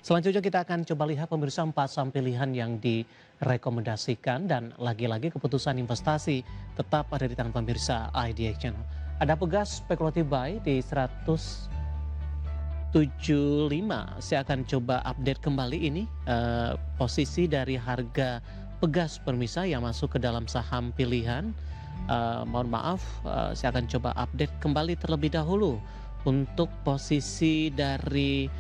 Selanjutnya kita akan coba lihat pemirsa 4 saham pilihan yang direkomendasikan dan lagi-lagi keputusan investasi tetap ada di tangan pemirsa IDX Channel. Ada Pegas spekulatif buy di 175. Saya akan coba update kembali ini posisi dari harga Pegas pemirsa yang masuk ke dalam saham pilihan. Mohon maaf, saya akan coba update kembali terlebih dahulu untuk posisi dari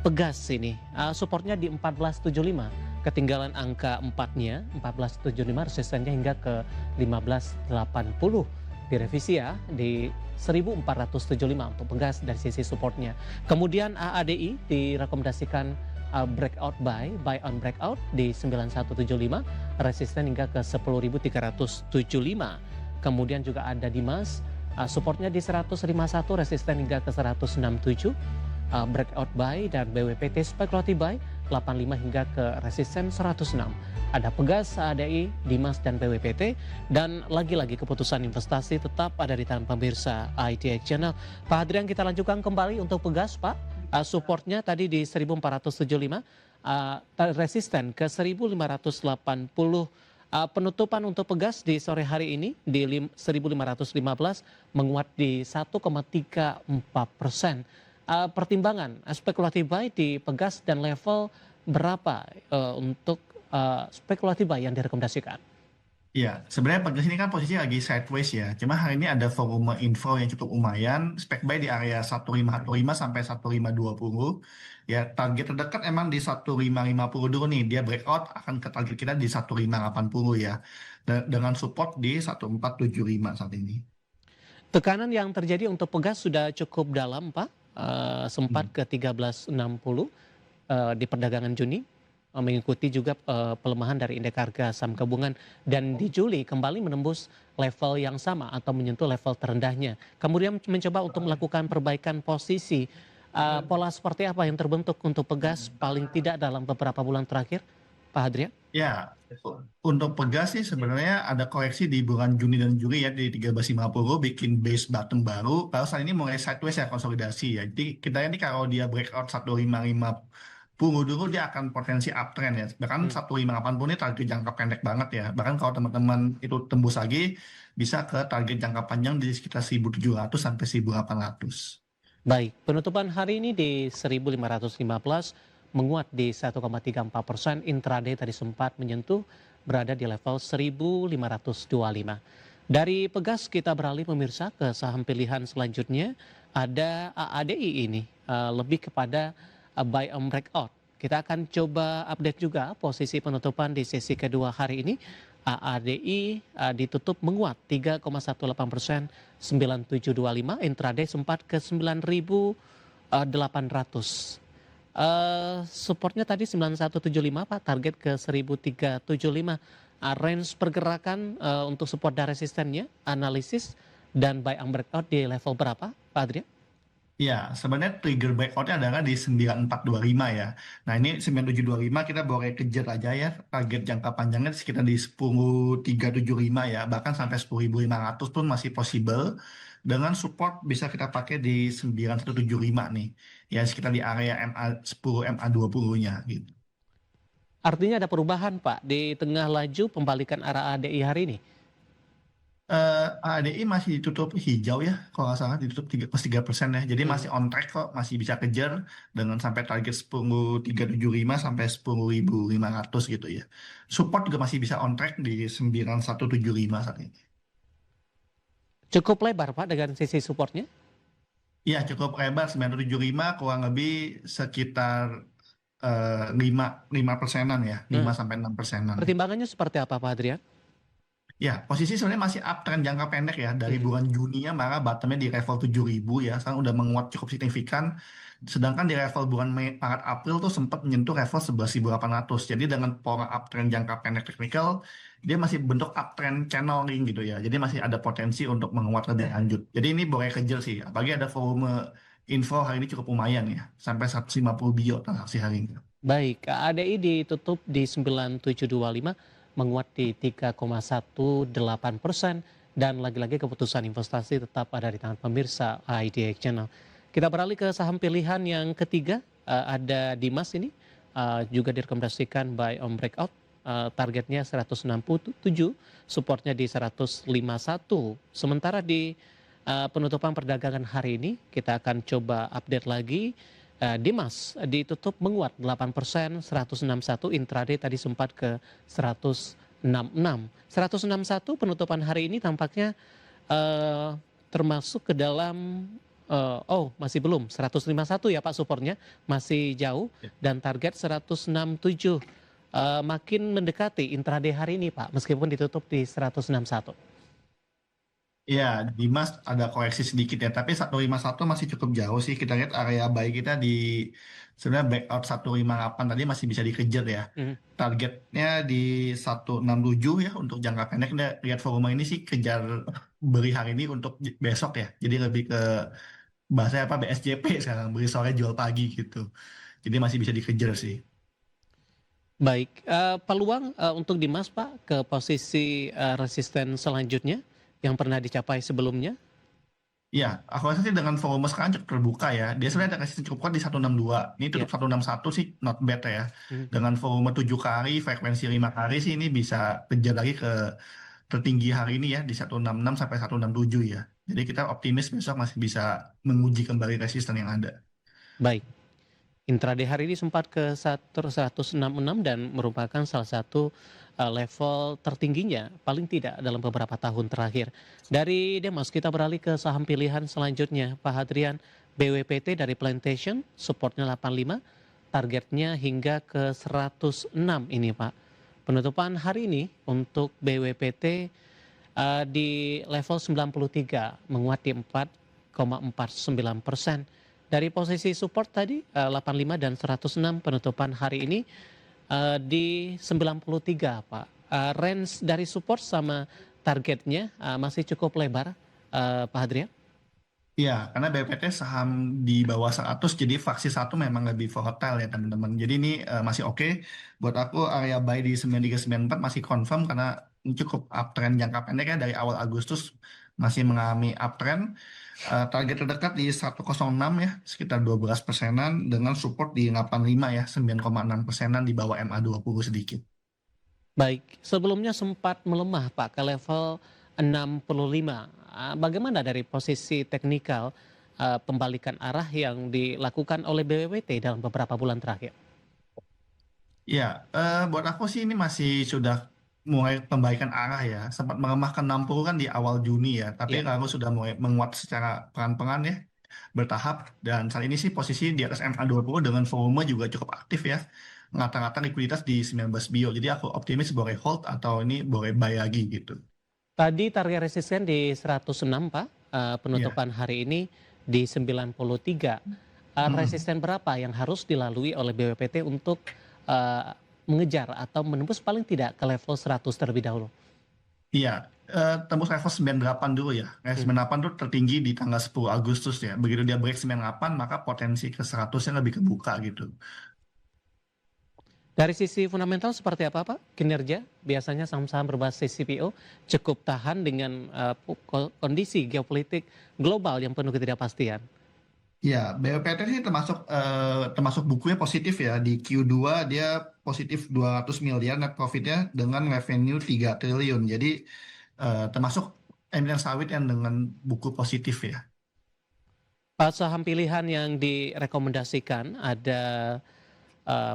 Pegas ini. Supportnya di 1475, ketinggalan angka 4-nya 1475, resistennya hingga ke 1580. Direvisi ya di 1475 untuk Pegas dari sisi supportnya. Kemudian AADI direkomendasikan breakout buy on breakout di 9175, resisten hingga ke 10.375. Kemudian juga ada Dimas, supportnya di 151, resisten hingga ke 167. Breakout buy dan BWPT spekulatif buy 85 hingga ke resisten 106. Ada Pegas, ADI, Dimas dan BWPT, dan lagi-lagi keputusan investasi tetap ada di tangan pemirsa IDX Channel. Pak Adrian, kita lanjutkan kembali untuk Pegas, Pak. Supportnya tadi di 1475, resisten ke 1580. Penutupan untuk Pegas di sore hari ini di 1515, menguat di 1,34%. Pertimbangan spekulatif buy di Pegas dan level berapa untuk spekulatif buy yang direkomendasikan? Iya, sebenarnya Pegas ini kan posisi lagi sideways ya. Cuma hari ini ada volume info yang cukup lumayan. Spek buy di area 1515 sampai 1520. Ya, target terdekat emang di 1550 dulu nih. Dia breakout akan ke target kita di 1580 ya. Dengan support di 1475 saat ini. Tekanan yang terjadi untuk Pegas sudah cukup dalam, Pak. Sempat ke 1360 di perdagangan Juni, mengikuti juga pelemahan dari indeks harga saham gabungan, dan di Juli kembali menembus level yang sama atau menyentuh level terendahnya. Kemudian mencoba untuk melakukan perbaikan posisi. Pola seperti apa yang terbentuk untuk Pegas paling tidak dalam beberapa bulan terakhir, Pak Hadrian? Ya, untuk Pegas sih sebenarnya ada koreksi di bulan Juni dan Juli ya di 1350 bikin base bottom baru. Lalu saat ini mulai sideways ya konsolidasi ya. Jadi kita ini kalau dia breakout 1550 dulu dia akan potensi uptrend ya. Bahkan 1580 ini target jangka pendek banget ya. Bahkan kalau teman-teman itu tembus lagi bisa ke target jangka panjang di sekitar 1700 sampai 1800. Baik, penutupan hari ini di 1515, menguat di 1,34%. Intraday tadi sempat menyentuh berada di level 1525. Dari Pegas kita beralih pemirsa ke saham pilihan selanjutnya. Ada AADI ini lebih kepada buy on breakout. Kita akan coba update juga posisi penutupan di sesi kedua hari ini. AADI ditutup menguat 3,18%, 9725. Intraday sempat ke 9.800. Supportnya tadi 9175, Pak, target ke 1375. Range pergerakan untuk support dan resistennya, analisis dan buy on breakout di level berapa, Pak Adrian? Ya, sebenarnya trigger breakoutnya adalah di 9425 ya. Nah ini 9725 kita boleh kejar aja ya. Target jangka panjangnya sekitar di 10375 ya. Bahkan sampai 10.500 pun masih possible. Dengan support bisa kita pakai di 9175 nih. Ya sekitar di area MA10, MA20-nya gitu. Artinya ada perubahan, Pak, di tengah laju pembalikan arah ADI hari ini? ADI masih ditutup hijau ya, kalau nggak salah ditutup 3,3% ya. Jadi masih on track kok, masih bisa kejar dengan sampai target 10.375 sampai 10.500 gitu ya. Support juga masih bisa on track di 9175 saat ini. Cukup lebar, Pak, dengan sisi supportnya? Ya, cukup lebar 975 kurang lebih sekitar 5 persenan ya, 5 sampai 6 persenan. Pertimbangannya seperti apa, Pak Adrian? Ya, posisi sebenarnya masih uptrend jangka pendek ya. Dari bulan Juni-nya malah bottomnya di level 7.000 ya. Sekarang udah menguat cukup signifikan. Sedangkan di level bulan Mei, Maret, April tuh sempat menyentuh level 11.800. Jadi dengan pola uptrend jangka pendek teknikal, dia masih bentuk uptrend channeling gitu ya. Jadi masih ada potensi untuk menguat lebih lanjut. Jadi ini boleh kejar sih. Apalagi ada volume info hari ini cukup lumayan ya. Sampai 150 bio transaksi hari ini. Baik, ADI ditutup di 9725, menguat di 3,18%, dan lagi-lagi keputusan investasi tetap ada di tangan pemirsa IDX Channel. Kita beralih ke saham pilihan yang ketiga, ada Dimas ini, juga direkomendasikan buy on breakout. Targetnya 167, supportnya di 151. Sementara di penutupan perdagangan hari ini kita akan coba update lagi. Dimas ditutup menguat 8%, 161. Intraday tadi sempat ke 166. 161 penutupan hari ini tampaknya termasuk ke dalam masih belum 151 ya Pak, supportnya masih jauh, dan target 167 makin mendekati intraday hari ini Pak, meskipun ditutup di 161. Ya, Dimas ada koreksi sedikit ya, tapi 151 masih cukup jauh sih. Kita lihat area buy kita di sebenarnya breakout 158 tadi masih bisa dikejar ya. Mhm. Targetnya di 167 ya untuk jangka pendek. Kita lihat volume ini sih kejar beli hari ini untuk besok ya. Jadi lebih ke bahasanya apa, BSJP sekarang, beli sore jual pagi gitu. Jadi masih bisa dikejar sih. Baik, peluang untuk Dimas Pak ke posisi resisten selanjutnya yang pernah dicapai sebelumnya? Iya, aku rasa sih dengan volume sekarang cukup terbuka ya. Dia Mhm. sebenarnya ada resisten cukup kuat di 162. Ini Ya. tutup 161 sih not bad ya. Mhm. Dengan volume 7 kali, frekuensi 5 kali sih ini bisa kejar lagi ke tertinggi hari ini ya di 166 sampai 167 ya. Jadi kita optimis besok masih bisa menguji kembali resisten yang ada. Baik. Intraday hari ini sempat ke 166 dan merupakan salah satu level tertingginya paling tidak dalam beberapa tahun terakhir. Dari Demas kita beralih ke saham pilihan selanjutnya, Pak Hadrian. BWPT dari Plantation, supportnya 85, targetnya hingga ke 106 ini Pak. Penutupan hari ini untuk BWPT di level 93, menguat di 4,49%. Dari posisi support tadi 85 dan 106, penutupan hari ini di 93 Pak. Range dari support sama targetnya masih cukup lebar Pak Hadrian. Iya, karena BPT saham di bawah 100, jadi faksi satu memang lebih volatile ya teman-teman. Jadi ini masih oke. Buat aku area buy di 9394 masih confirm karena ini cukup uptrend jangka pendek ya, dari awal Agustus masih mengalami uptrend. Target terdekat di 106 ya, sekitar 12 persenan, dengan support di 85 ya, 9,6 persenan di bawah MA20 sedikit. Baik, sebelumnya sempat melemah Pak ke level 65. Bagaimana dari posisi teknikal pembalikan arah yang dilakukan oleh BWT dalam beberapa bulan terakhir? Ya, buat aku sih ini masih sudah mulai pembaikan arah ya. Sempat melemah ke 60 kan di awal Juni ya, tapi Ya. lalu sudah mulai menguat secara pelan-pelan ya, bertahap. Dan saat ini sih posisi di atas MA20 dengan volume juga cukup aktif ya. Ngata-ngata likuiditas di 19 bio. Jadi aku optimis boleh hold atau ini boleh buy lagi gitu. Tadi target resisten di 106 Pak, Ya. penutupan hari ini di 93. Mm-mm. Resisten berapa yang harus dilalui oleh BWPT untuk eh, mengejar atau menembus paling tidak ke level 100 terlebih dahulu? Iya, tembus level 98 dulu ya. Level Hmm. 98 tuh tertinggi di tanggal 10 Agustus ya. Begitu dia break 98, maka potensi ke 100-nya lebih kebuka gitu. Dari sisi fundamental seperti apa Pak? Kinerja biasanya saham-saham berbasis CPO cukup tahan dengan kondisi geopolitik global yang penuh ketidakpastian. Ya, BPT sih termasuk bukunya positif ya. Di Q2 dia positif 200 miliar net profitnya dengan revenue 3 triliun. Jadi termasuk emiten sawit yang dengan buku positif ya. Saham pilihan yang direkomendasikan ada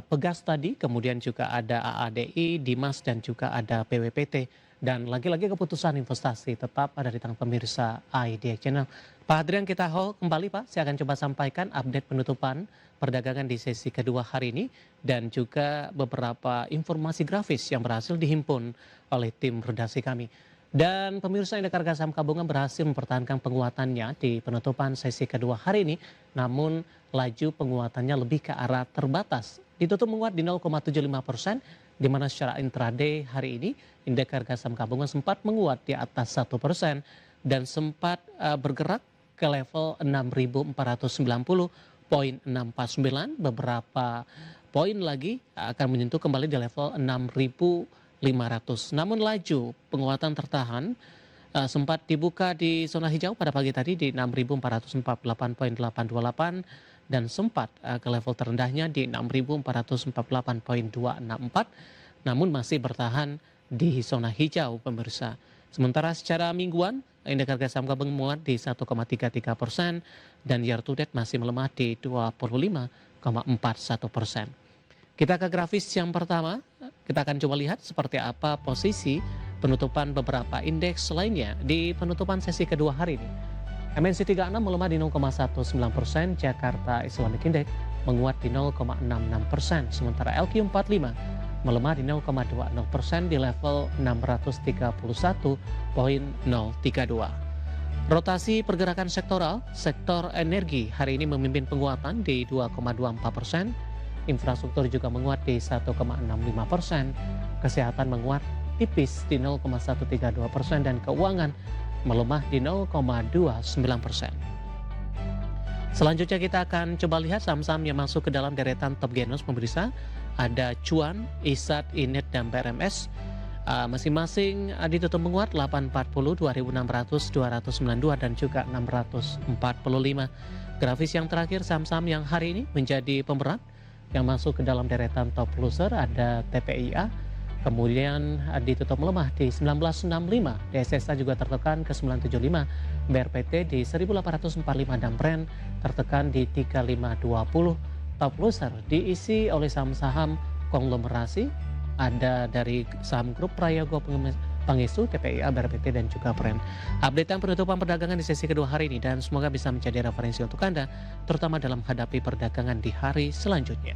Pegas tadi, kemudian juga ada AADI, Dimas, dan juga ada PWPT. Dan lagi-lagi keputusan investasi tetap ada di tangan pemirsa IDX Channel. Pak Adrian, kita hold kembali Pak. Saya akan coba sampaikan update penutupan perdagangan di sesi kedua hari ini dan juga beberapa informasi grafis yang berhasil dihimpun oleh tim redaksi kami. Dan pemirsa Indeks Harga Saham Gabungan berhasil mempertahankan penguatannya di penutupan sesi kedua hari ini, namun laju penguatannya lebih ke arah terbatas. Ditutup menguat di 0,75%, di mana secara intraday hari ini Indeks Harga Saham Gabungan sempat menguat di atas 1% dan sempat bergerak ke level 6.490,649. Beberapa poin lagi akan menyentuh kembali di level 6.500. Namun laju penguatan tertahan sempat dibuka di zona hijau pada pagi tadi di 6.448,828 dan sempat ke level terendahnya di 6.448,264, namun masih bertahan di zona hijau pemirsa. Sementara secara mingguan, indeks harga saham gabungan menguat di 1,33% dan year to date masih melemah di 25,41%. Kita ke grafis yang pertama, kita akan coba lihat seperti apa posisi penutupan beberapa indeks lainnya di penutupan sesi kedua hari ini. MNC 36 melemah di 0,19%, Jakarta Islamic Index menguat di 0,66%, sementara LQ45 melemah di 0,20% di level 631,032. Rotasi pergerakan sektoral, sektor energi hari ini memimpin penguatan di 2,24%, infrastruktur juga menguat di 1,65%, kesehatan menguat tipis di 0,132% dan keuangan melemah di 0,29%. Selanjutnya kita akan coba lihat saham-saham yang masuk ke dalam deretan top gainers pemirsa. Ada Cuan, ISAT, Inet, dan BRMS. Masing-masing ditutup menguat 840, 2600, 292 dan juga 645. Grafis yang terakhir saham-saham yang hari ini menjadi pemberat yang masuk ke dalam deretan top loser ada TPIA, kemudian ditutup melemah di 1965, DSSA juga tertekan ke 975, BRPT di 1845 dan Brand tertekan di 3520. Top loser diisi oleh saham-saham konglomerasi, ada dari saham grup Prayogo Pangestu, TPIA, BRPT dan juga Brand. Update penutupan perdagangan di sesi kedua hari ini dan semoga bisa menjadi referensi untuk Anda, terutama dalam menghadapi perdagangan di hari selanjutnya.